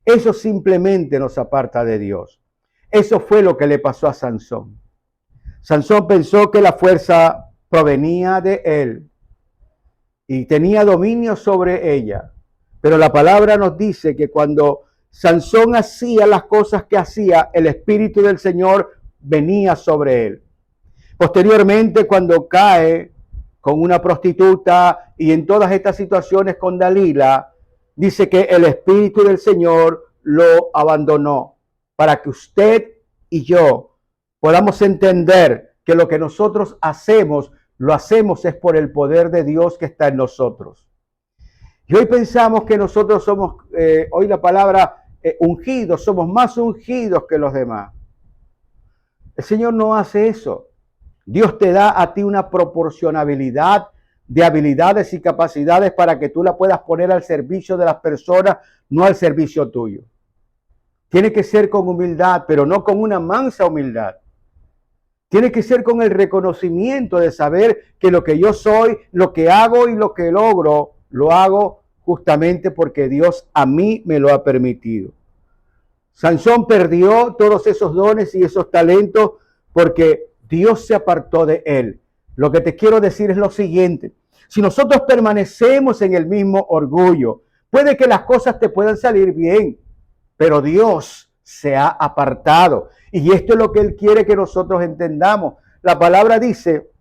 eso simplemente nos aparta de Dios. Eso fue lo que le pasó a Sansón. Sansón pensó que la fuerza provenía de él y tenía dominio sobre ella. Pero la palabra nos dice que cuando Sansón hacía las cosas que hacía, el Espíritu del Señor venía sobre él. Posteriormente, cuando cae con una prostituta y en todas estas situaciones con Dalila, dice que el Espíritu del Señor lo abandonó para que usted y yo podamos entender que lo que nosotros hacemos, lo hacemos es por el poder de Dios que está en nosotros. Y hoy pensamos que nosotros somos, hoy la palabra ungidos, somos más ungidos que los demás. El Señor no hace eso. Dios te da a ti una proporcionabilidad de habilidades y capacidades para que tú la puedas poner al servicio de las personas, no al servicio tuyo. Tiene que ser con humildad, pero no con una mansa humildad. Tiene que ser con el reconocimiento de saber que lo que yo soy, lo que hago y lo que logro, lo hago justamente porque Dios a mí me lo ha permitido. Sansón perdió todos esos dones y esos talentos porque Dios se apartó de él. Lo que te quiero decir es lo siguiente. Si nosotros permanecemos en el mismo orgullo, puede que las cosas te puedan salir bien, pero Dios se ha apartado. Y esto es lo que Él quiere que nosotros entendamos. La palabra dice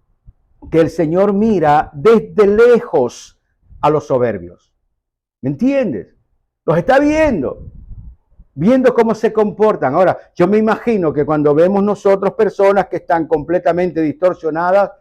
que el Señor mira desde lejos a los soberbios. ¿Me entiendes? Los está viendo cómo se comportan. Ahora, yo me imagino que cuando vemos nosotros personas que están completamente distorsionadas,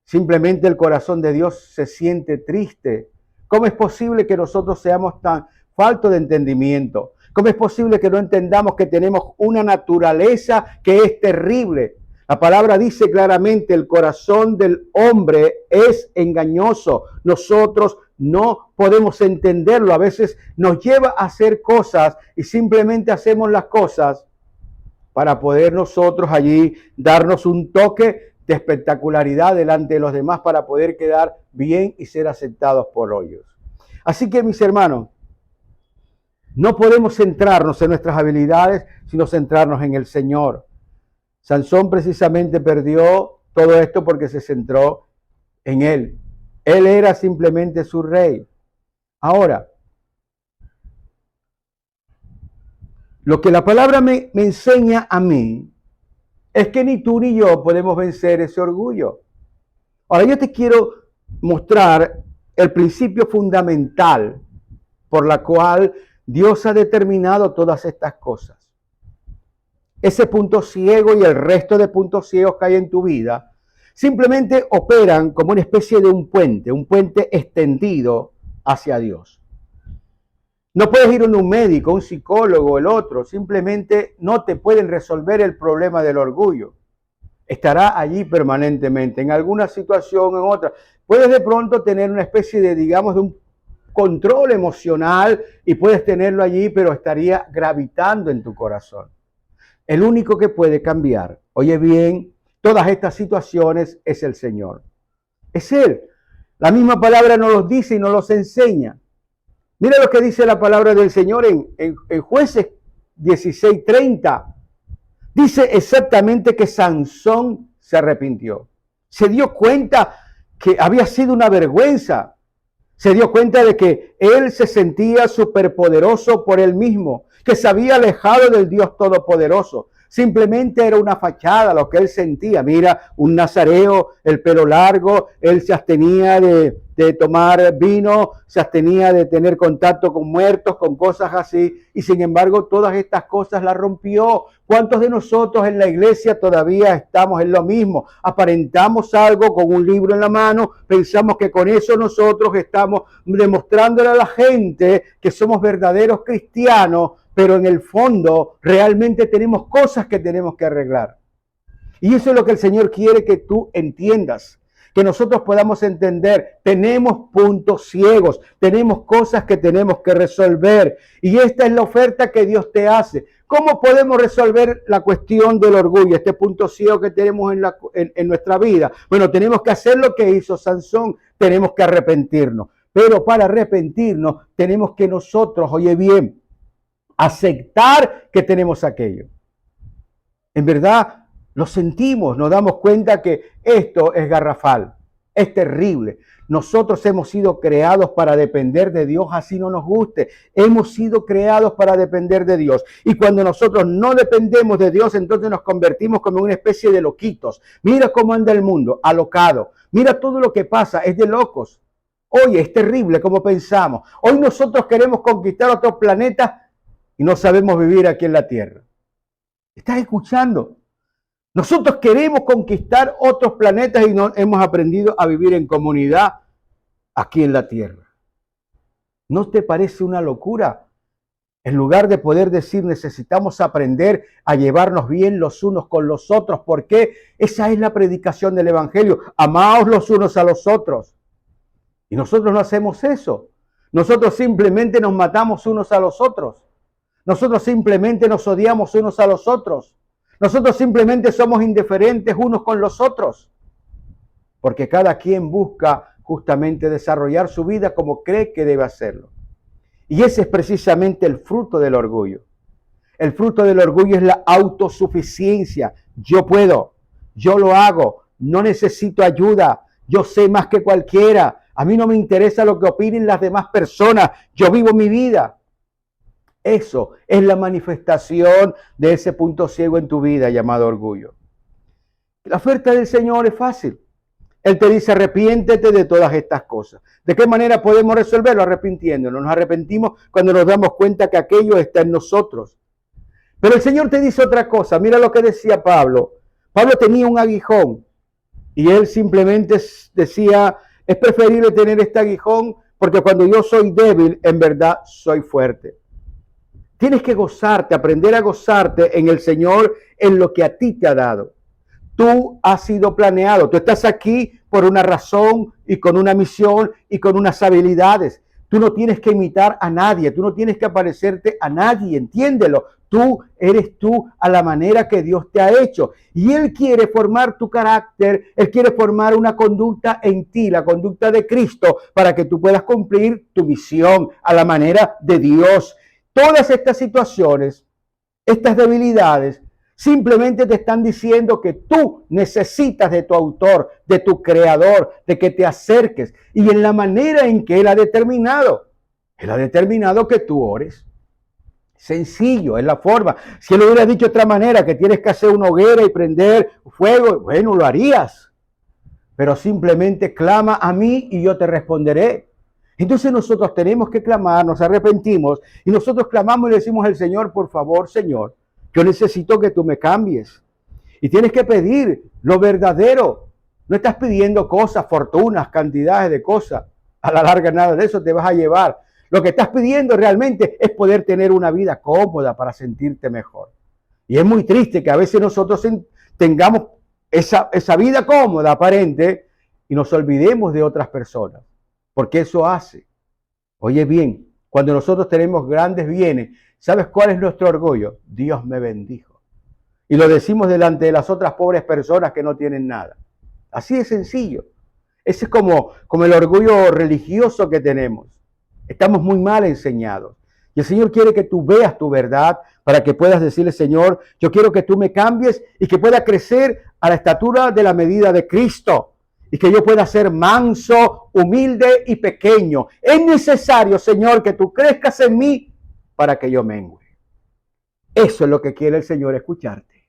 simplemente el corazón de Dios se siente triste. ¿Cómo es posible que nosotros seamos tan faltos de entendimiento? ¿Cómo es posible que no entendamos que tenemos una naturaleza que es terrible? La palabra dice claramente, el corazón del hombre es engañoso. Nosotros no podemos entenderlo. A veces nos lleva a hacer cosas y simplemente hacemos las cosas para poder nosotros allí darnos un toque de espectacularidad delante de los demás para poder quedar bien y ser aceptados por ellos. Así que, mis hermanos, no podemos centrarnos en nuestras habilidades, sino centrarnos en el Señor. Sansón precisamente perdió todo esto porque se centró en él. Él era simplemente su rey. Ahora, lo que la palabra me enseña a mí es que ni tú ni yo podemos vencer ese orgullo. Ahora, yo te quiero mostrar el principio fundamental por la cual Dios ha determinado todas estas cosas. Ese punto ciego y el resto de puntos ciegos que hay en tu vida simplemente operan como una especie de un puente extendido hacia Dios. No puedes ir a un médico, un psicólogo, el otro, simplemente no te pueden resolver el problema del orgullo. Estará allí permanentemente, en alguna situación, en otra. Puedes de pronto tener una especie de, digamos, de un control emocional y puedes tenerlo allí, pero estaría gravitando en tu corazón. El único que puede cambiar, oye bien, todas estas situaciones es el Señor. Es Él. La misma palabra nos los dice y nos los enseña. Mira lo que dice la palabra del Señor en Jueces 16:30. Dice exactamente que Sansón se arrepintió. Se dio cuenta que había sido una vergüenza. Se dio cuenta de que él se sentía superpoderoso por él mismo, que se había alejado del Dios Todopoderoso. Simplemente era una fachada lo que él sentía. Mira, un nazareo, el pelo largo, él se abstenía de tomar vino, se abstenía de tener contacto con muertos, con cosas así. Y sin embargo, todas estas cosas las rompió. ¿Cuántos de nosotros en la iglesia todavía estamos en lo mismo? Aparentamos algo con un libro en la mano, pensamos que con eso nosotros estamos demostrándole a la gente que somos verdaderos cristianos, pero en el fondo realmente tenemos cosas que tenemos que arreglar. Y eso es lo que el Señor quiere que tú entiendas, que nosotros podamos entender. Tenemos puntos ciegos, tenemos cosas que tenemos que resolver. Y esta es la oferta que Dios te hace. ¿Cómo podemos resolver la cuestión del orgullo, este punto ciego que tenemos en nuestra vida? Bueno, tenemos que hacer lo que hizo Sansón, tenemos que arrepentirnos. Pero para arrepentirnos tenemos que nosotros, oye bien, aceptar que tenemos aquello. En verdad, lo sentimos, nos damos cuenta que esto es garrafal, es terrible. Nosotros hemos sido creados para depender de Dios, así no nos guste. Hemos sido creados para depender de Dios. Y cuando nosotros no dependemos de Dios, entonces nos convertimos como una especie de loquitos. Mira cómo anda el mundo, alocado. Mira todo lo que pasa, es de locos. Oye, es terrible como pensamos. Hoy nosotros queremos conquistar otros planetas y no sabemos vivir aquí en la Tierra. ¿Estás escuchando? Nosotros queremos conquistar otros planetas y no hemos aprendido a vivir en comunidad aquí en la Tierra. ¿No te parece una locura? En lugar de poder decir necesitamos aprender a llevarnos bien los unos con los otros, porque esa es la predicación del Evangelio. Amaos los unos a los otros. Y nosotros no hacemos eso. Nosotros simplemente nos matamos unos a los otros. Nosotros simplemente nos odiamos unos a los otros. Nosotros simplemente somos indiferentes unos con los otros. Porque cada quien busca justamente desarrollar su vida como cree que debe hacerlo. Y ese es precisamente el fruto del orgullo. El fruto del orgullo es la autosuficiencia. Yo puedo, yo lo hago, no necesito ayuda, yo sé más que cualquiera. A mí no me interesa lo que opinen las demás personas, yo vivo mi vida. Eso es la manifestación de ese punto ciego en tu vida llamado orgullo. La oferta del Señor es fácil. Él te dice, arrepiéntete de todas estas cosas. ¿De qué manera podemos resolverlo? Arrepintiéndonos. Nos arrepentimos cuando nos damos cuenta que aquello está en nosotros. Pero el Señor te dice otra cosa. Mira lo que decía Pablo. Pablo tenía un aguijón y él simplemente decía, es preferible tener este aguijón porque cuando yo soy débil, en verdad soy fuerte. Tienes que gozarte, aprender a gozarte en el Señor, en lo que a ti te ha dado. Tú has sido planeado, tú estás aquí por una razón y con una misión y con unas habilidades. Tú no tienes que imitar a nadie, tú no tienes que parecerte a nadie, entiéndelo. Tú eres tú a la manera que Dios te ha hecho. Y Él quiere formar tu carácter, Él quiere formar una conducta en ti, la conducta de Cristo, para que tú puedas cumplir tu misión a la manera de Dios. Todas estas situaciones, estas debilidades, simplemente te están diciendo que tú necesitas de tu autor, de tu creador, de que te acerques. Y en la manera en que Él ha determinado que tú ores. Sencillo, es la forma. Si Él hubiera dicho de otra manera, que tienes que hacer una hoguera y prender fuego, bueno, lo harías. Pero simplemente clama a mí y yo te responderé. Entonces nosotros tenemos que clamar, nos arrepentimos y nosotros clamamos y le decimos al Señor, por favor, Señor, yo necesito que tú me cambies. Y tienes que pedir lo verdadero. No estás pidiendo cosas, fortunas, cantidades de cosas. A la larga nada de eso te vas a llevar. Lo que estás pidiendo realmente es poder tener una vida cómoda para sentirte mejor. Y es muy triste que a veces nosotros tengamos esa vida cómoda aparente y nos olvidemos de otras personas. Porque eso hace. Oye bien, cuando nosotros tenemos grandes bienes, ¿sabes cuál es nuestro orgullo? Dios me bendijo. Y lo decimos delante de las otras pobres personas que no tienen nada. Así de sencillo. Ese es como el orgullo religioso que tenemos. Estamos muy mal enseñados. Y el Señor quiere que tú veas tu verdad para que puedas decirle, Señor, yo quiero que tú me cambies y que pueda crecer a la estatura de la medida de Cristo. Y que yo pueda ser manso, humilde y pequeño. Es necesario, Señor, que tú crezcas en mí para que yo mengüe. Eso es lo que quiere el Señor escucharte.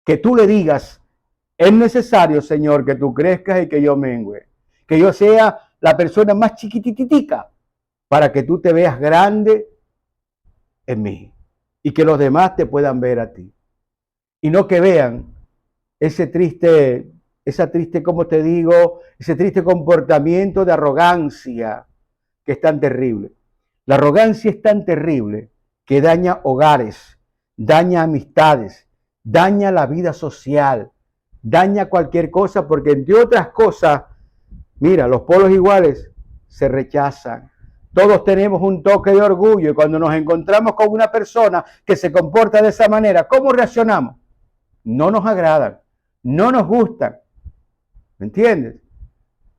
Que tú le digas, es necesario, Señor, que tú crezcas y que yo mengüe. Que yo sea la persona más chiquititica para que tú te veas grande en mí. Y que los demás te puedan ver a ti. Y no que vean ese triste comportamiento de arrogancia que es tan terrible. La arrogancia es tan terrible que daña hogares, daña amistades, daña la vida social, daña cualquier cosa, porque entre otras cosas, mira, los polos iguales se rechazan. Todos tenemos un toque de orgullo y cuando nos encontramos con una persona que se comporta de esa manera, ¿cómo reaccionamos? No nos agradan, no nos gustan. ¿Me entiendes?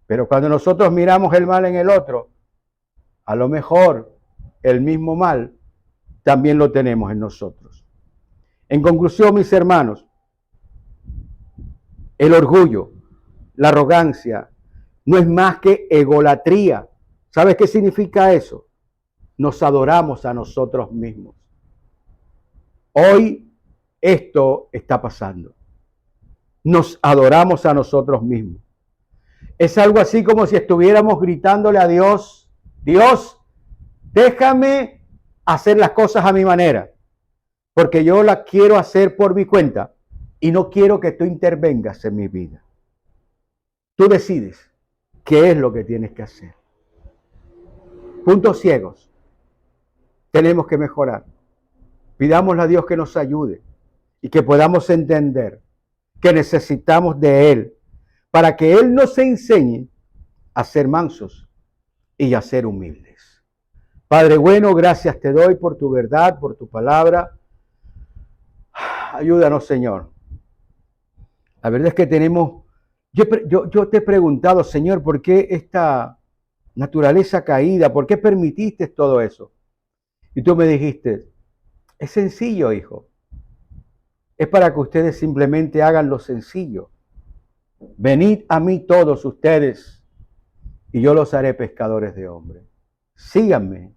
Pero cuando nosotros miramos el mal en el otro, a lo mejor el mismo mal también lo tenemos en nosotros. En conclusión, mis hermanos, el orgullo, la arrogancia, no es más que egolatría. ¿Sabes qué significa eso? Nos adoramos a nosotros mismos. Hoy esto está pasando. Nos adoramos a nosotros mismos. Es algo así como si estuviéramos gritándole a Dios, Dios, déjame hacer las cosas a mi manera, porque yo las quiero hacer por mi cuenta y no quiero que tú intervengas en mi vida. Tú decides qué es lo que tienes que hacer. Puntos ciegos. Tenemos que mejorar. Pidámosle a Dios que nos ayude y que podamos entender que necesitamos de Él para que Él nos enseñe a ser mansos y a ser humildes. Padre bueno, gracias te doy por tu verdad, por tu palabra. Ayúdanos, Señor. La verdad es que yo te he preguntado, Señor, ¿por qué esta naturaleza caída? ¿Por qué permitiste todo eso? Y tú me dijiste, es sencillo, hijo. Es para que ustedes simplemente hagan lo sencillo. Venid a mí todos ustedes y yo los haré pescadores de hombres. Síganme.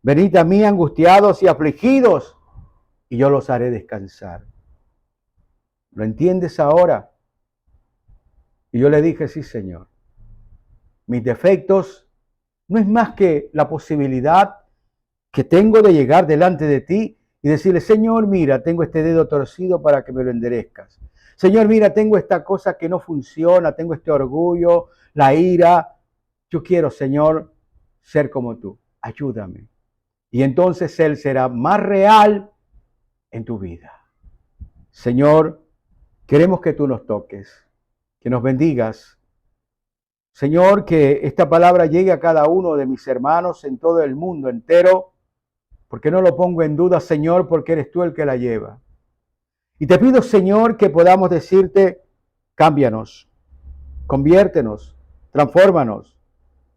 Venid a mí angustiados y afligidos y yo los haré descansar. ¿Lo entiendes ahora? Y yo le dije, sí, Señor. Mis defectos no es más que la posibilidad que tengo de llegar delante de ti y decirle, Señor, mira, tengo este dedo torcido para que me lo enderezcas. Señor, mira, tengo esta cosa que no funciona, tengo este orgullo, la ira. Yo quiero, Señor, ser como tú. Ayúdame. Y entonces Él será más real en tu vida. Señor, queremos que tú nos toques, que nos bendigas. Señor, que esta palabra llegue a cada uno de mis hermanos en todo el mundo entero, porque no lo pongo en duda, Señor, porque eres tú el que la lleva. Y te pido, Señor, que podamos decirte, cámbianos, conviértenos, transfórmanos,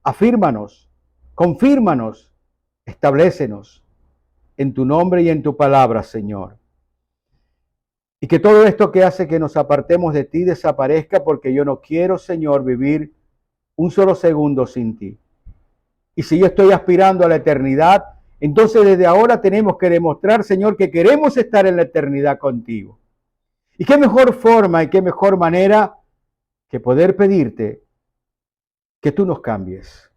afírmanos, confírmanos, establécenos en tu nombre y en tu palabra, Señor. Y que todo esto que hace que nos apartemos de ti desaparezca, porque yo no quiero, Señor, vivir un solo segundo sin ti. Y si yo estoy aspirando a la eternidad, entonces desde ahora tenemos que demostrar, Señor, que queremos estar en la eternidad contigo. Y qué mejor forma y qué mejor manera que poder pedirte que tú nos cambies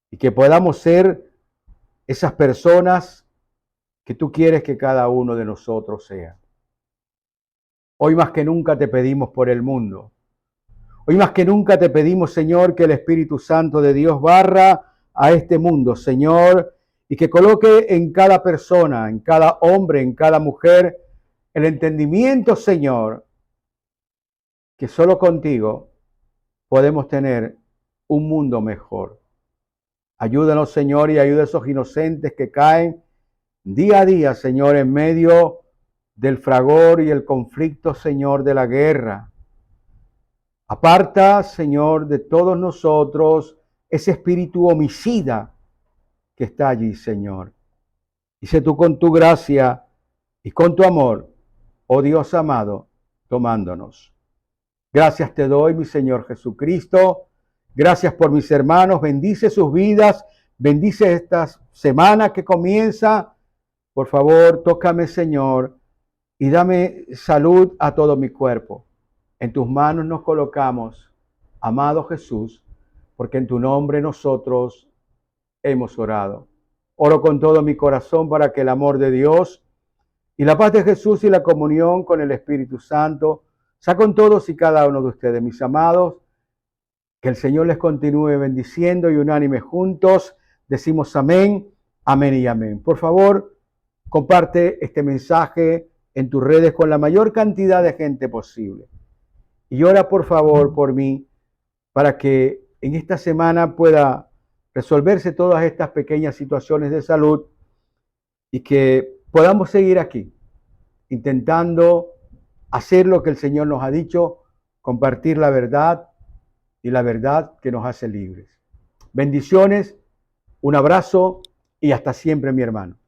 y que podamos ser esas personas que tú quieres que cada uno de nosotros sea. Hoy más que nunca te pedimos por el mundo. Hoy más que nunca te pedimos, Señor, que el Espíritu Santo de Dios barra a este mundo, Señor, y que coloque en cada persona, en cada hombre, en cada mujer, el entendimiento, Señor, que solo contigo podemos tener un mundo mejor. Ayúdanos, Señor, y ayuda a esos inocentes que caen día a día, Señor, en medio del fragor y el conflicto, Señor, de la guerra. Aparta, Señor, de todos nosotros ese espíritu homicida que está allí, Señor. Y sé tú con tu gracia y con tu amor, oh Dios amado, tomándonos. Gracias te doy, mi Señor Jesucristo. Gracias por mis hermanos. Bendice sus vidas. Bendice esta semana que comienza. Por favor, tócame, Señor, y dame salud a todo mi cuerpo. En tus manos nos colocamos, amado Jesús, porque en tu nombre nosotros hemos orado. Oro con todo mi corazón para que el amor de Dios y la paz de Jesús y la comunión con el Espíritu Santo sea con todos y cada uno de ustedes, mis amados. Que el Señor les continúe bendiciendo y unánime juntos decimos amén, amén y amén. Por favor, comparte este mensaje en tus redes con la mayor cantidad de gente posible. Y ora por favor por mí para que en esta semana pueda resolverse todas estas pequeñas situaciones de salud y que podamos seguir aquí intentando hacer lo que el Señor nos ha dicho, compartir la verdad y la verdad que nos hace libres. Bendiciones, un abrazo y hasta siempre, mi hermano.